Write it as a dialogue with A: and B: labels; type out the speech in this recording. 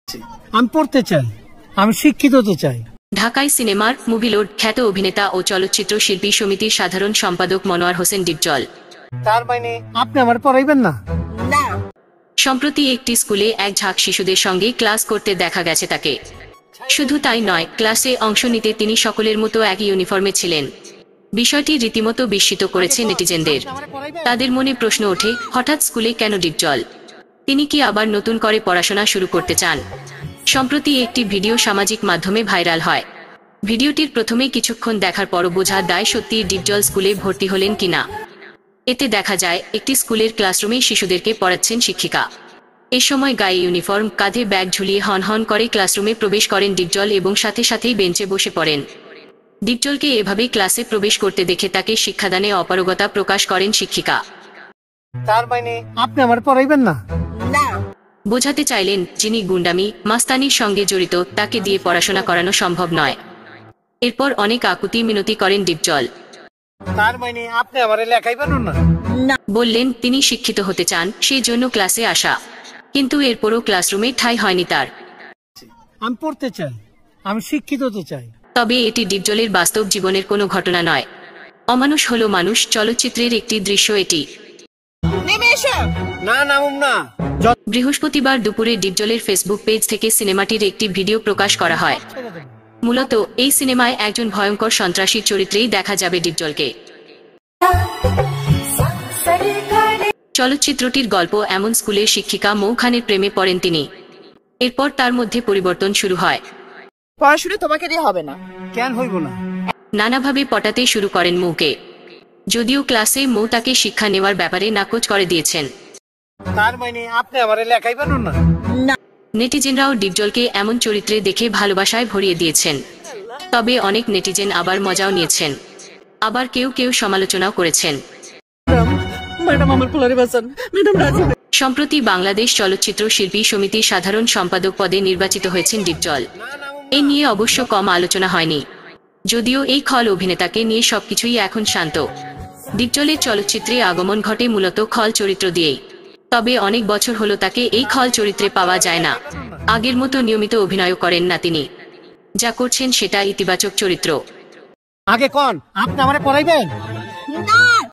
A: আমি পড়তে চাই, আমি শিক্ষিত হতে চাই।
B: ঢাকায় সিনেমার মুভিলোড খ্যাত অভিনেতা ও চলচ্চিত্র শিল্পী সমিতির সাধারণ সম্পাদক মনোয়ার হোসেন ডিপজল।
A: তার মানে আপনি আমার পড়াইবেন না?
C: না।
B: সম্প্রতি একটি স্কুলে এক ঝাঁক শিশুদের সঙ্গে ক্লাস করতে দেখা গেছে তাকে। শুধু তাই নয়, ক্লাসে অংশ নিতে তিনি সকলের মতো একই ইউনিফর্মে ছিলেন। বিষয়টি রীতিমতো বিস্মিত করেছে নেটিজেনদের। তাদের মনে প্রশ্ন ওঠে, হঠাৎ স্কুলে কেন ডিপজল? তিনি কি আবার নতুন করে পড়াশোনা শুরু করতে চান? সম্প্রতি একটি ভিডিও সামাজিক মাধ্যমে ভাইরাল হয়। ভিডিওটির প্রথমে কিছুক্ষণ দেখার পর বোঝা দায় সত্যি ডিপজল স্কুলে ভর্তি হলেন কিনা। এতে দেখা যায় একটি স্কুলের ক্লাসরুমে শিশুদেরকে পড়াচ্ছেন শিক্ষিকা। এ সময় গায়ে ইউনিফর্ম, কাঁধে ব্যাগ ঝুলিয়ে হন হন করে ক্লাসরুমে প্রবেশ করেন ডিপজল এবং সাথে সাথেই বেঞ্চে বসে পড়েন। ডিপজলকে এভাবে ক্লাসে প্রবেশ করতে দেখে তাকে শিক্ষাদানে অপারগতা প্রকাশ করেন শিক্ষিকা।
A: তার মানে আপনি আমার পড়াইবেন না?
C: না।
B: বোঝাতে চাইলেন, যিনি গুন্ডামি মাস্তানির সঙ্গে জড়িত তাকে দিয়ে পড়াশোনা করানো সম্ভব নয়। এরপর অনেক আকুতি মিনতি করেন ডিপজল।
A: তার মানে আপনি আমারে লেখাইবেন না?
C: না।
B: বললেন তিনি শিক্ষিত হতে চান, সেই জন্য ক্লাসে আসা। কিন্তু এরপরও ক্লাসরুমে ঠাঁই হয়নি তার।
A: আমি পড়তে চাই, আমি শিক্ষিত হতে চাই।
B: তবে এটি ডিপজলের বাস্তব জীবনের কোনো ঘটনা নয়। অমানুষ হলো মানুষ চলচ্চিত্রের একটি দৃশ্য এটি।
A: না, নামুম না।
B: বৃহস্পতিবার দুপুরে ডিপজলের ফেসবুক পেজ থেকে সিনেমাটির একটি ভিডিও প্রকাশ করা হয়। মূলত এই সিনেমায় একজন ভয়ঙ্কর সন্ত্রাসীর চরিত্রেই দেখা যাবে ডিপজলকে। চলচ্চিত্রটির গল্প এমন স্কুলের শিক্ষিকা মৌ খানের প্রেমে পড়েন তিনি। এরপর তার মধ্যে পরিবর্তন শুরু হয়।
C: পড়াশোনা তোমাকে দিয়ে হবে না।
A: কেন হইব না?
B: নানাভাবে পটাতে শুরু করেন মৌকে। যদিও ক্লাসে মৌ তাকে শিক্ষা নেওয়ার ব্যাপারে নাকচ করে দিয়েছেন।
A: তার মানে আপনি আমারে লেখাইবেন না?
C: না।
B: নেটিজেনরাও ডিপজলকে এমন চরিত্রে দেখে ভালোবাসায় ভরিয়ে দিয়েছেন। তবে অনেক নেটিজেন আবার মজাও নিয়েছেন, আবার কেউ কেউ সমালোচনাও করেছেন। সম্প্রতি বাংলাদেশ চলচ্চিত্র শিল্পী সমিতির সাধারণ সম্পাদক পদে নির্বাচিত হয়েছেন ডিপজল। এ নিয়ে অবশ্য কম আলোচনা হয়নি। যদিও এই খল অভিনেতাকে নিয়ে সবকিছুই এখন শান্ত। ডিপজলের চলচ্চিত্রে আগমন ঘটে মূলত খল চরিত্র দিয়েই। তবে অনেক বছর হলো তাকে এই খল চরিত্রে পাওয়া যায় না। আগের মতো নিয়মিত অভিনয় করেন না তিনি। যা করছেন সেটা ইতিবাচক চরিত্র।
A: আগে কোন আপনি আমারে পড়াইবেন?